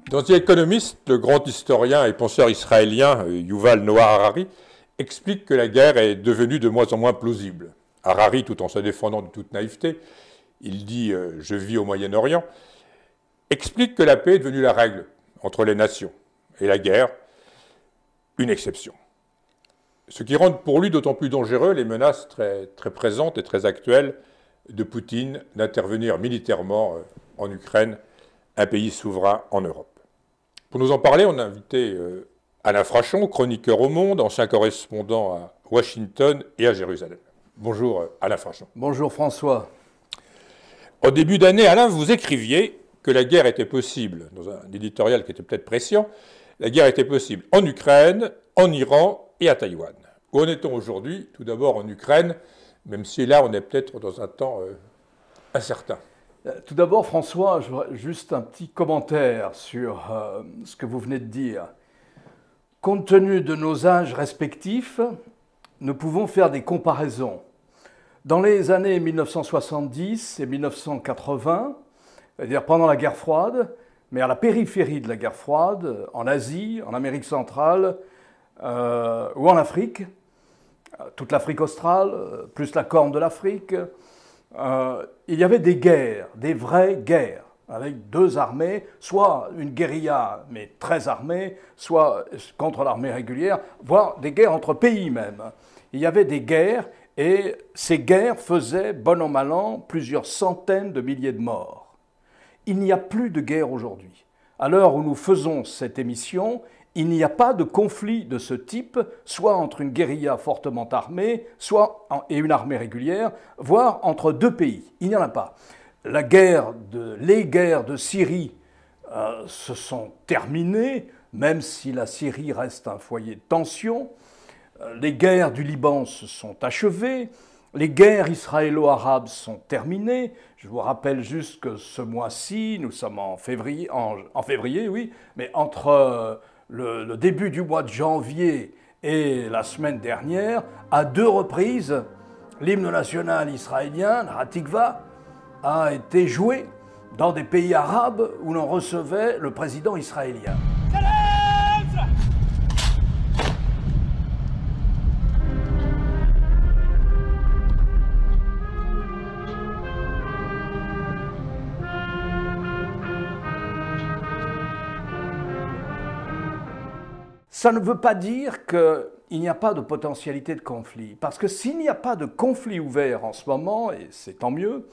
Dans The Economist, le grand historien et penseur israélien Yuval Noah Harari explique que la guerre est devenue de moins en moins plausible. Harari, tout en se défendant de toute naïveté, il dit « Je vis au Moyen-Orient », explique que la paix est devenue la règle entre les nations et la guerre, une exception. Ce qui rend pour lui d'autant plus dangereux les menaces très présentes et très actuelles de Poutine d'intervenir militairement en Ukraine, un pays souverain en Europe. Pour nous en parler, on a invité Alain Frachon, chroniqueur au Monde, ancien correspondant à Washington et à Jérusalem. Bonjour Alain Frachon. Bonjour François. Au début d'année, Alain, vous écriviez que la guerre était possible, dans un éditorial qui était peut-être prescient, la guerre était possible en Ukraine, en Iran et à Taïwan. Où en est-on aujourd'hui? Tout d'abord en Ukraine, même si là on est peut-être dans un temps incertain. Tout d'abord, François, juste un petit commentaire sur ce que vous venez de dire. Compte tenu de nos âges respectifs, nous pouvons faire des comparaisons. Dans les années 1970 et 1980, c'est-à-dire pendant la guerre froide, mais à la périphérie de la guerre froide, en Asie, en Amérique centrale ou en Afrique, toute l'Afrique australe, plus la Corne de l'Afrique, il y avait des guerres, des vraies guerres, avec deux armées, soit une guérilla, mais très armée, soit contre l'armée régulière, voire des guerres entre pays même. Il y avait des guerres, et ces guerres faisaient, bon an mal an, plusieurs centaines de milliers de morts. Il n'y a plus de guerre aujourd'hui. À l'heure où nous faisons cette émission, il n'y a pas de conflit de ce type, soit entre une guérilla fortement armée, et une armée régulière, voire entre deux pays. Il n'y en a pas. Les guerres de Syrie se sont terminées, même si la Syrie reste un foyer de tension. Les guerres du Liban se sont achevées. Les guerres israélo-arabes sont terminées. Je vous rappelle juste que ce mois-ci, nous sommes en février, oui, mais entre le début du mois de janvier et la semaine dernière, à deux reprises, l'hymne national israélien, la Hatikva, a été joué dans des pays arabes où l'on recevait le président israélien. Ça ne veut pas dire qu'il n'y a pas de potentialité de conflit, parce que s'il n'y a pas de conflit ouvert en ce moment, et c'est tant mieux,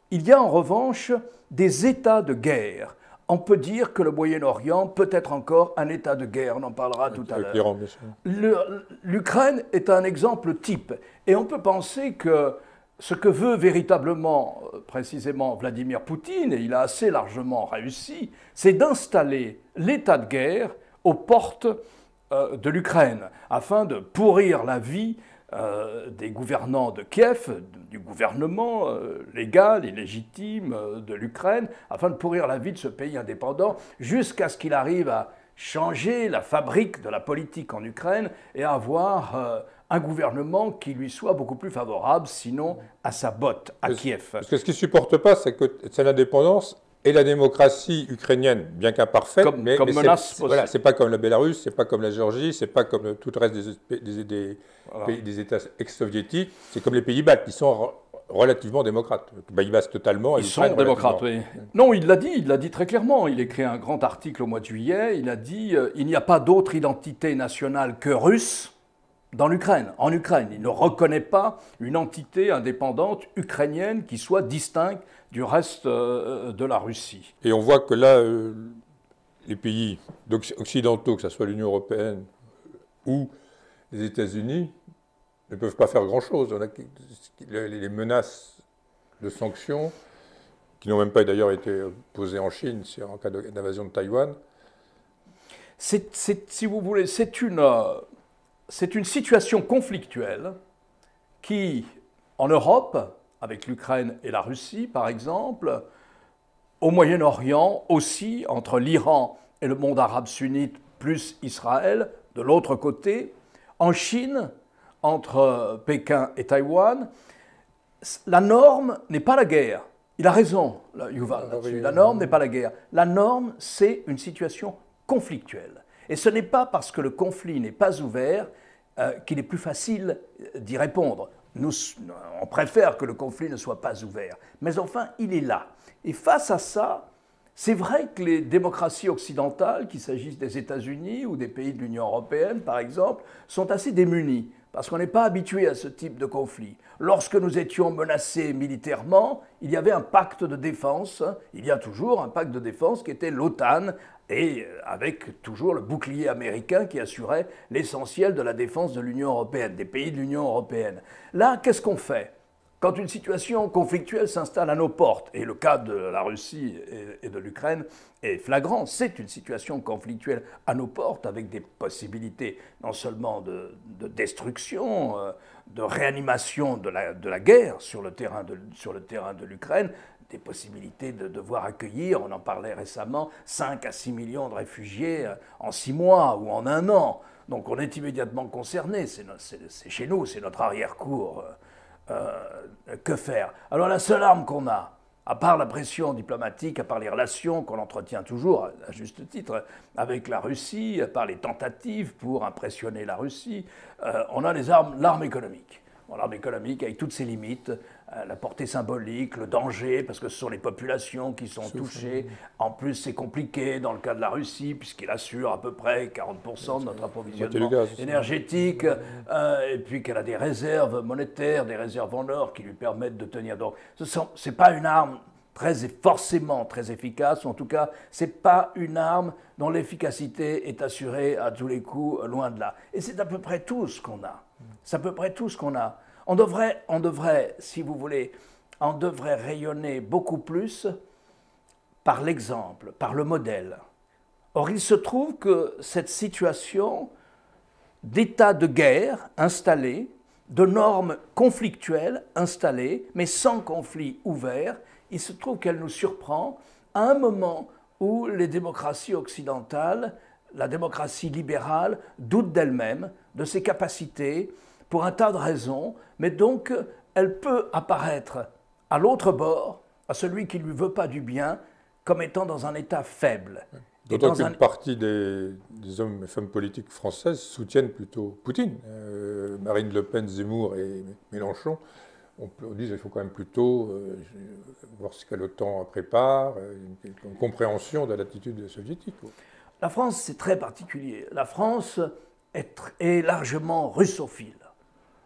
il y a en revanche des états de guerre. On peut dire que le Moyen-Orient peut être encore un état de guerre, on en parlera tout à l'heure. L'Ukraine est un exemple type, et on peut penser que ce que veut véritablement, précisément, Vladimir Poutine, et il a assez largement réussi, c'est d'installer l'état de guerre aux portes de l'Ukraine, afin de pourrir la vie des gouvernants de Kiev, du gouvernement légal et légitime de l'Ukraine, afin de pourrir la vie de ce pays indépendant, jusqu'à ce qu'il arrive à changer la fabrique de la politique en Ukraine et à avoir un gouvernement qui lui soit beaucoup plus favorable, sinon à sa botte, à Kiev. Parce que ce qu'il ne supporte pas, c'est l'indépendance et la démocratie ukrainienne, bien qu'imparfaite, mais voilà, c'est pas comme la Bélarus, c'est pas comme la Géorgie, c'est pas comme tout le reste des États ex-soviétiques, c'est comme les Pays-Bas, qui sont relativement démocrates. Les Pays-Bas totalement. Ils sont démocrates, oui. Non, il l'a dit très clairement. Il écrit un grand article au mois de juillet, il a dit « Il n'y a pas d'autre identité nationale que russe ». Dans l'Ukraine, en Ukraine, il ne reconnaît pas une entité indépendante ukrainienne qui soit distincte du reste de la Russie. Et on voit que là, les pays occidentaux, que ce soit l'Union européenne ou les États-Unis, ne peuvent pas faire grand-chose. Les menaces de sanctions, qui n'ont même pas d'ailleurs été posées en Chine en cas d'invasion de Taïwan. Si vous voulez, c'est une situation conflictuelle qui, en Europe, avec l'Ukraine et la Russie par exemple, au Moyen-Orient aussi, entre l'Iran et le monde arabe sunnite plus Israël, de l'autre côté, en Chine, entre Pékin et Taïwan, la norme n'est pas la guerre. Il a raison, Yuval, là-dessus. La norme n'est pas la guerre. La norme, c'est une situation conflictuelle. Et ce n'est pas parce que le conflit n'est pas ouvert qu'il est plus facile d'y répondre. Nous, on préfère que le conflit ne soit pas ouvert. Mais enfin, il est là. Et face à ça, c'est vrai que les démocraties occidentales, qu'il s'agisse des États-Unis ou des pays de l'Union européenne, par exemple, sont assez démunies, parce qu'on n'est pas habitué à ce type de conflit. Lorsque nous étions menacés militairement, il y avait un pacte de défense, il y a toujours un pacte de défense qui était l'OTAN, et avec toujours le bouclier américain qui assurait l'essentiel de la défense de l'Union européenne, des pays de l'Union européenne. Là, qu'est-ce qu'on fait ? Quand une situation conflictuelle s'installe à nos portes, et le cas de la Russie et de l'Ukraine est flagrant, c'est une situation conflictuelle à nos portes avec des possibilités non seulement de destruction, de réanimation de la guerre sur le terrain de l'Ukraine, des possibilités de devoir accueillir, on en parlait récemment, 5 à 6 millions de réfugiés en 6 mois ou en 1 an. Donc on est immédiatement concerné, c'est chez nous, c'est notre arrière-cour. Que faire? Alors la seule arme qu'on a, à part la pression diplomatique, à part les relations qu'on entretient toujours, à juste titre, avec la Russie, à part les tentatives pour impressionner la Russie, on a l'arme économique. Bon, l'arme économique avec toutes ses limites, la portée symbolique, le danger, parce que ce sont les populations qui sont touchées. En plus, c'est compliqué dans le cas de la Russie, puisqu'il assure à peu près 40% de notre approvisionnement énergétique, et puis qu'elle a des réserves monétaires, des réserves en or qui lui permettent de tenir. Donc, ce n'est pas une arme forcément très efficace, ou en tout cas, ce n'est pas une arme dont l'efficacité est assurée à tous les coups, loin de là. Et c'est à peu près tout ce qu'on a. C'est à peu près tout ce qu'on a. On devrait, si vous voulez, on devrait rayonner beaucoup plus par l'exemple, par le modèle. Or, il se trouve que cette situation d'état de guerre installé, de normes conflictuelles installées, mais sans conflit ouvert, il se trouve qu'elle nous surprend à un moment où les démocraties occidentales, la démocratie libérale, doutent d'elle-même, de ses capacités, pour un tas de raisons, mais donc elle peut apparaître à l'autre bord, à celui qui ne lui veut pas du bien, comme étant dans un état faible. D'autant qu'une partie des hommes et femmes politiques françaises soutiennent plutôt Poutine. Marine Le Pen, Zemmour et Mélenchon, on dit qu'il faut quand même plutôt voir ce que l'OTAN prépare, une compréhension de l'attitude soviétique. La France, c'est très particulier. La France est largement russophile.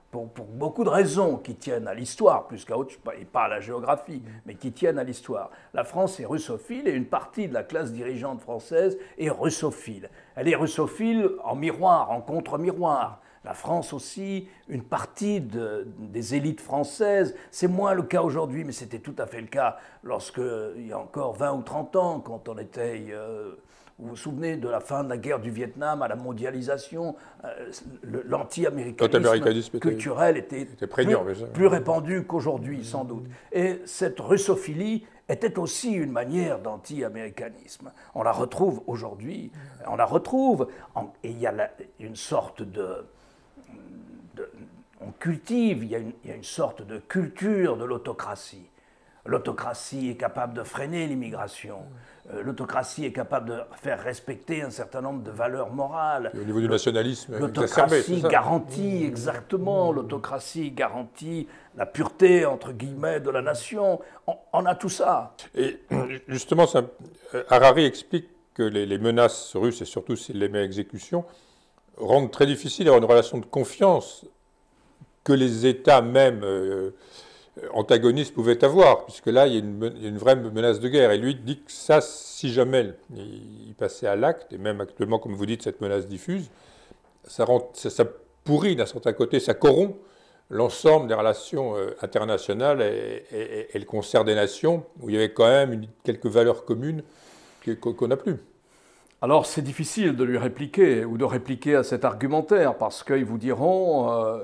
Pour beaucoup de raisons qui tiennent à l'histoire, plus qu'à autre, et pas à la géographie, mais qui tiennent à l'histoire. La France est russophile et une partie de la classe dirigeante française est russophile. Elle est russophile en miroir, en contre-miroir. La France aussi, une partie des élites françaises, c'est moins le cas aujourd'hui, mais c'était tout à fait le cas lorsque, il y a encore 20 ou 30 ans, quand on était... Vous vous souvenez de la fin de la guerre du Vietnam à la mondialisation, l'anti-américanisme culturel était plus répandu qu'aujourd'hui, sans doute. Et cette russophilie était aussi une manière d'anti-américanisme. On la retrouve aujourd'hui, et il y a une sorte on cultive, il y a une sorte de culture de l'autocratie. L'autocratie est capable de freiner l'immigration. L'autocratie est capable de faire respecter un certain nombre de valeurs morales. Et au niveau du nationalisme, l'autocratie garantit exactement, l'autocratie garantit la pureté, entre guillemets, de la nation. On a tout ça. Et justement, Harari explique que les menaces russes, et surtout s'il les met à exécution, rendent très difficile d'avoir une relation de confiance que les États même antagonistes pouvaient avoir, puisque là, il y a une vraie menace de guerre. Et lui dit que ça, si jamais il passait à l'acte, et même actuellement, comme vous dites, cette menace diffuse, ça pourrit d'un certain côté, ça corrompt l'ensemble des relations internationales et le concert des nations, où il y avait quand même quelques valeurs communes qu'on n'a plus. Alors, c'est difficile de lui répliquer, ou de répliquer à cet argumentaire, parce qu'ils vous diront...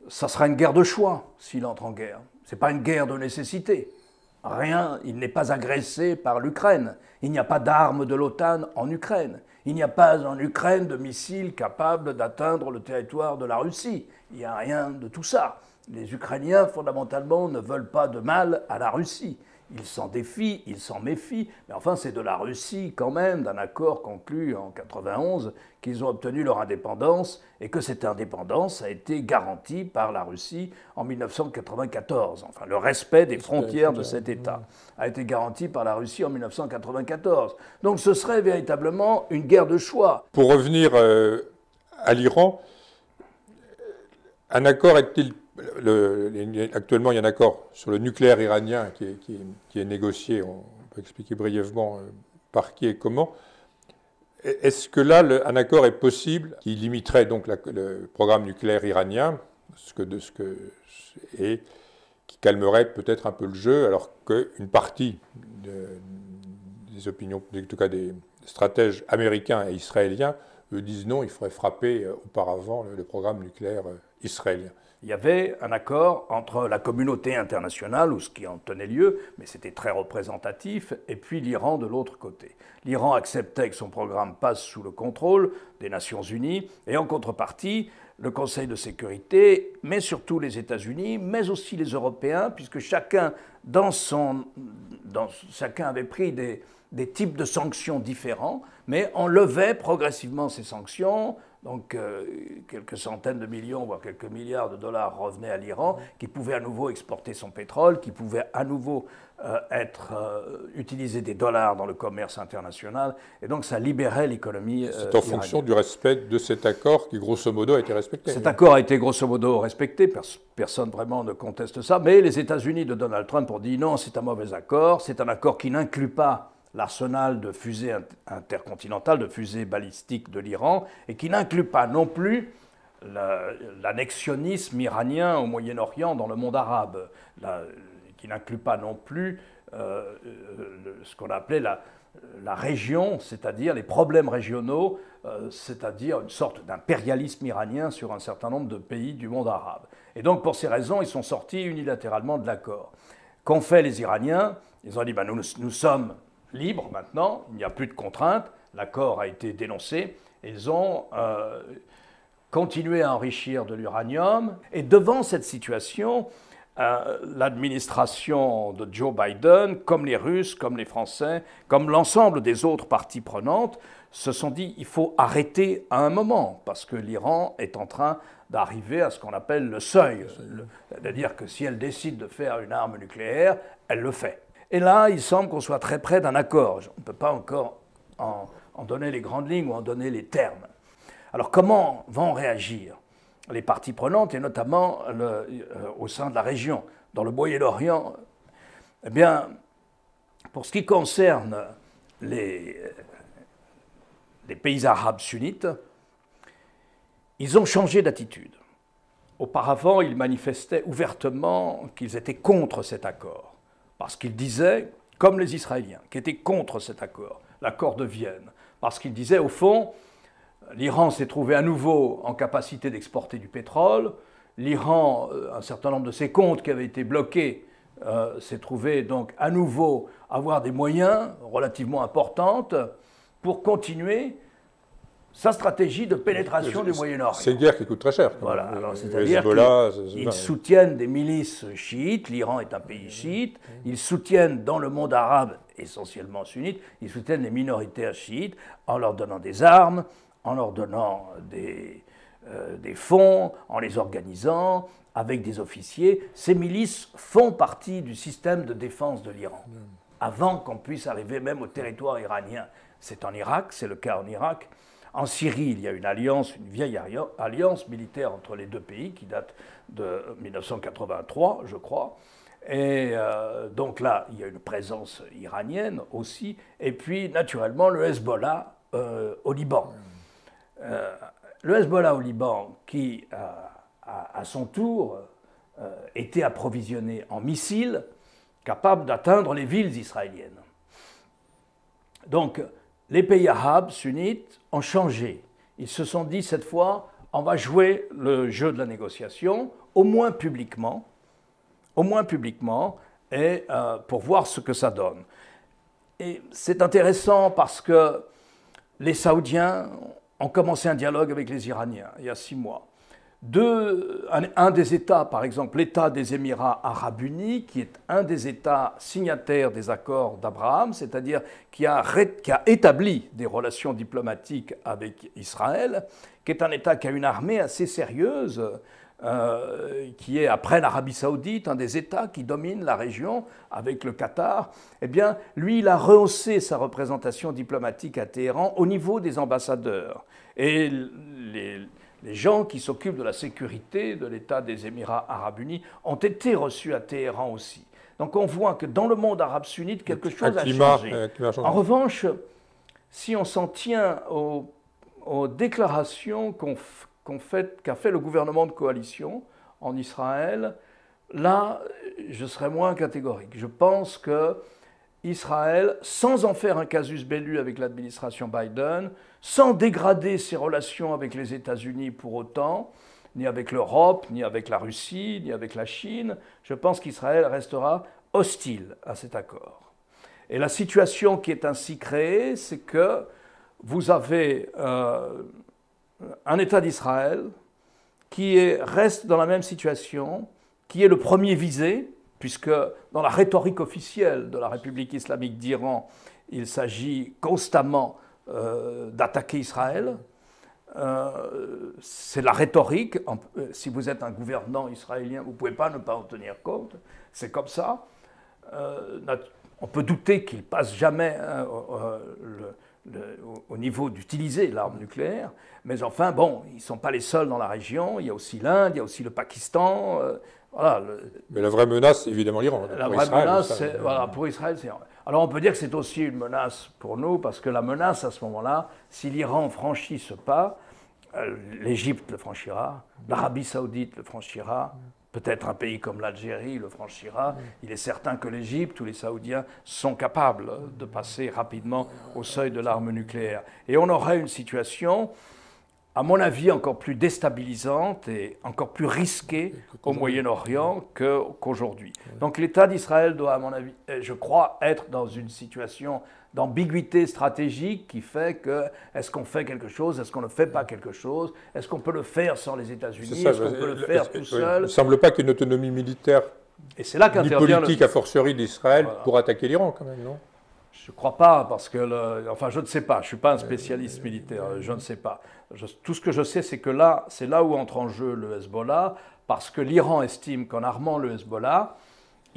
ça sera une guerre de choix s'il entre en guerre. Ce n'est pas une guerre de nécessité. Rien, il n'est pas agressé par l'Ukraine. Il n'y a pas d'armes de l'OTAN en Ukraine. Il n'y a pas en Ukraine de missiles capables d'atteindre le territoire de la Russie. Il n'y a rien de tout ça. Les Ukrainiens, fondamentalement, ne veulent pas de mal à la Russie. Ils s'en défient, ils s'en méfient, mais enfin c'est de la Russie quand même, d'un accord conclu en 91, qu'ils ont obtenu leur indépendance et que cette indépendance a été garantie par la Russie en 1994. Enfin, le respect des frontières de cet État a été garanti par la Russie en 1994. Donc ce serait véritablement une guerre de choix. Pour revenir à l'Iran, un accord est-il... Actuellement, il y a un accord sur le nucléaire iranien qui est négocié, on peut expliquer brièvement par qui et comment. Est-ce que là, un accord est possible qui limiterait donc le programme nucléaire iranien, et qui calmerait peut-être un peu le jeu, alors qu'une partie des opinions, en tout cas des stratèges américains et israéliens, eux disent non, il faudrait frapper auparavant le programme nucléaire israélien. Il y avait un accord entre la communauté internationale, ou ce qui en tenait lieu, mais c'était très représentatif, et puis l'Iran de l'autre côté. L'Iran acceptait que son programme passe sous le contrôle des Nations Unies, et en contrepartie, le Conseil de sécurité, mais surtout les États-Unis, mais aussi les Européens, puisque chacun avait pris des types de sanctions différents, mais on levait progressivement ces sanctions. Donc quelques centaines de millions, voire quelques milliards de dollars revenaient à l'Iran, qui pouvait à nouveau exporter son pétrole, qui pouvait à nouveau utiliser des dollars dans le commerce international. Et donc ça libérait l'économie C'est en fonction du respect de cet accord qui, grosso modo, a été respecté. Cet accord a été grosso modo respecté, personne vraiment ne conteste ça. Mais les États-Unis de Donald Trump ont dit non, c'est un mauvais accord, c'est un accord qui n'inclut pas l'arsenal de fusées intercontinentales, de fusées balistiques de l'Iran, et qui n'inclut pas non plus l'annexionnisme iranien au Moyen-Orient, dans le monde arabe, qui n'inclut pas non plus ce qu'on appelait la région, c'est-à-dire les problèmes régionaux, c'est-à-dire une sorte d'impérialisme iranien sur un certain nombre de pays du monde arabe. Et donc, pour ces raisons, ils sont sortis unilatéralement de l'accord. Qu'ont fait les Iraniens? Ils ont dit nous sommes libres maintenant, il n'y a plus de contraintes, l'accord a été dénoncé, ils ont continué à enrichir de l'uranium, et devant cette situation, l'administration de Joe Biden, comme les Russes, comme les Français, comme l'ensemble des autres parties prenantes, se sont dit il faut arrêter à un moment, parce que l'Iran est en train d'arriver à ce qu'on appelle le seuil, c'est-à-dire que si elle décide de faire une arme nucléaire, elle le fait. Et là, il semble qu'on soit très près d'un accord. On ne peut pas encore en donner les grandes lignes ou en donner les termes. Alors comment vont réagir les parties prenantes, et notamment au sein de la région, dans le Moyen-Orient? Eh bien, pour ce qui concerne les pays arabes sunnites, ils ont changé d'attitude. Auparavant, ils manifestaient ouvertement qu'ils étaient contre cet accord. Parce qu'ils disaient, comme les Israéliens, qui étaient contre cet accord, l'accord de Vienne, parce qu'ils disaient, au fond, l'Iran s'est trouvé à nouveau en capacité d'exporter du pétrole, l'Iran, un certain nombre de ses comptes qui avaient été bloqués, s'est trouvé donc à nouveau avoir des moyens relativement importants pour continuer sa stratégie de pénétration du Moyen-Orient. C'est une guerre qui coûte très cher. Voilà, c'est-à-dire qu'ils soutiennent des milices chiites, l'Iran est un pays chiite, ils soutiennent dans le monde arabe, essentiellement sunnite, ils soutiennent les minorités chiites en leur donnant des armes, en leur donnant des fonds, en les organisant, avec des officiers. Ces milices font partie du système de défense de l'Iran, avant qu'on puisse arriver même au territoire iranien. C'est en Irak, c'est le cas en Irak. En Syrie, il y a une alliance, une vieille alliance militaire entre les deux pays qui date de 1983, je crois. Et donc là, il y a une présence iranienne aussi. Et puis, naturellement, le Hezbollah au Liban. Le Hezbollah au Liban, qui à son tour était approvisionné en missiles capables d'atteindre les villes israéliennes. Donc, les pays arabes sunnites ont changé. Ils se sont dit, cette fois, on va jouer le jeu de la négociation, au moins publiquement, et pour voir ce que ça donne. Et c'est intéressant parce que les Saoudiens ont commencé un dialogue avec les Iraniens il y a 6 mois. un des États, par exemple l'État des Émirats arabes unis, qui est un des États signataires des accords d'Abraham, c'est-à-dire qui a établi des relations diplomatiques avec Israël, qui est un État qui a une armée assez sérieuse, qui est, après l'Arabie saoudite, un des États qui domine la région avec le Qatar, eh bien, lui, il a rehaussé sa représentation diplomatique à Téhéran au niveau des ambassadeurs. Et les gens qui s'occupent de la sécurité de l'État des Émirats arabes unis ont été reçus à Téhéran aussi. Donc on voit que dans le monde arabe sunnite, quelque chose a changé. En revanche, si on s'en tient aux déclarations qu'a fait le gouvernement de coalition en Israël, là, je serais moins catégorique. Je pense que Israël, sans en faire un casus belli avec l'administration Biden, sans dégrader ses relations avec les États-Unis pour autant, ni avec l'Europe, ni avec la Russie, ni avec la Chine, je pense qu'Israël restera hostile à cet accord. Et la situation qui est ainsi créée, c'est que vous avez un État d'Israël qui reste dans la même situation, qui est le premier visé, puisque dans la rhétorique officielle de la République islamique d'Iran, il s'agit constamment d'attaquer Israël. C'est la rhétorique. Si vous êtes un gouvernant israélien, vous ne pouvez pas ne pas en tenir compte. C'est comme ça. On peut douter qu'il ne passe jamais au niveau d'utiliser l'arme nucléaire, mais enfin, bon, ils ne sont pas les seuls dans la région. Il y a aussi l'Inde, il y a aussi le Pakistan. Voilà, mais la vraie menace, c'est évidemment l'Iran. La vraie menace, voilà, pour Israël, c'est... Alors on peut dire que c'est aussi une menace pour nous, parce que la menace à ce moment-là, si l'Iran franchit ce pas, l'Égypte le franchira, l'Arabie saoudite le franchira, peut-être un pays comme l'Algérie le franchira. Il est certain que l'Égypte ou les Saoudiens sont capables de passer rapidement au seuil de l'arme nucléaire. Et on aurait une situation, à mon avis, encore plus déstabilisante et encore plus risquée au Moyen-Orient qu'aujourd'hui. Donc l'État d'Israël doit, à mon avis, je crois, être dans une situation d'ambiguïté stratégique qui fait que est-ce qu'on fait quelque chose, est-ce qu'on ne fait pas quelque chose, est-ce qu'on peut le faire sans les États-Unis, est-ce qu'on peut le faire tout seul. Il ne semble pas qu'une autonomie militaire et c'est là ni politique a fortiori d'Israël pour attaquer l'Iran quand même, non ? Je ne crois pas, parce que, enfin, je ne sais pas, je ne suis pas un spécialiste militaire, je ne sais pas. Tout ce que je sais, c'est que là, c'est là où entre en jeu le Hezbollah, parce que l'Iran estime qu'en armant le Hezbollah,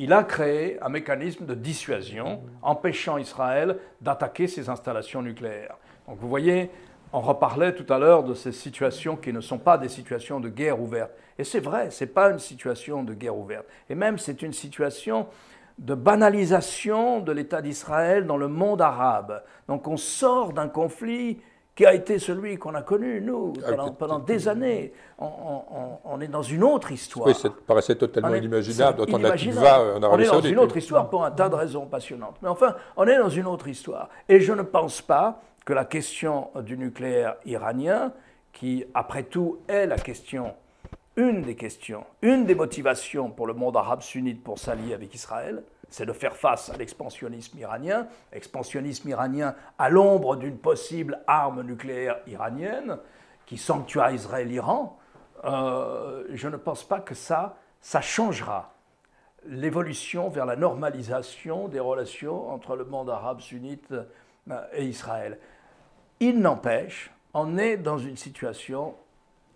il a créé un mécanisme de dissuasion empêchant Israël d'attaquer ses installations nucléaires. Donc vous voyez, on reparlait tout à l'heure de ces situations qui ne sont pas des situations de guerre ouverte. Et c'est vrai, ce n'est pas une situation de guerre ouverte. Et même, c'est une situation de banalisation de l'État d'Israël dans le monde arabe. Donc on sort d'un conflit qui a été celui qu'on a connu, nous, pendant des années. On est dans une autre histoire. Oui, ça paraissait totalement inimaginable d'entendre la Tikva en Arabie Saoudite. On est dans une autre histoire pour un tas de raisons passionnantes. Mais enfin, on est dans une autre histoire. Et je ne pense pas que la question du nucléaire iranien, qui, après tout, est la question, une des motivations pour le monde arabe sunnite pour s'allier avec Israël, c'est de faire face à l'expansionnisme iranien à l'ombre d'une possible arme nucléaire iranienne qui sanctuariserait l'Iran. Je ne pense pas que ça changera l'évolution vers la normalisation des relations entre le monde arabe sunnite et Israël. Il n'empêche, on est dans une situation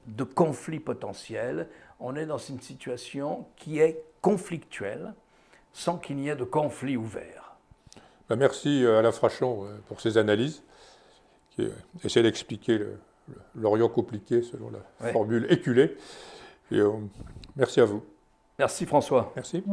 de conflit potentiel, on est dans une situation qui est conflictuelle, sans qu'il n'y ait de conflit ouvert. Merci Alain Frachon pour ces analyses, qui essaient d'expliquer l'Orient compliqué selon la formule éculée. Et, merci à vous. Merci François. Merci.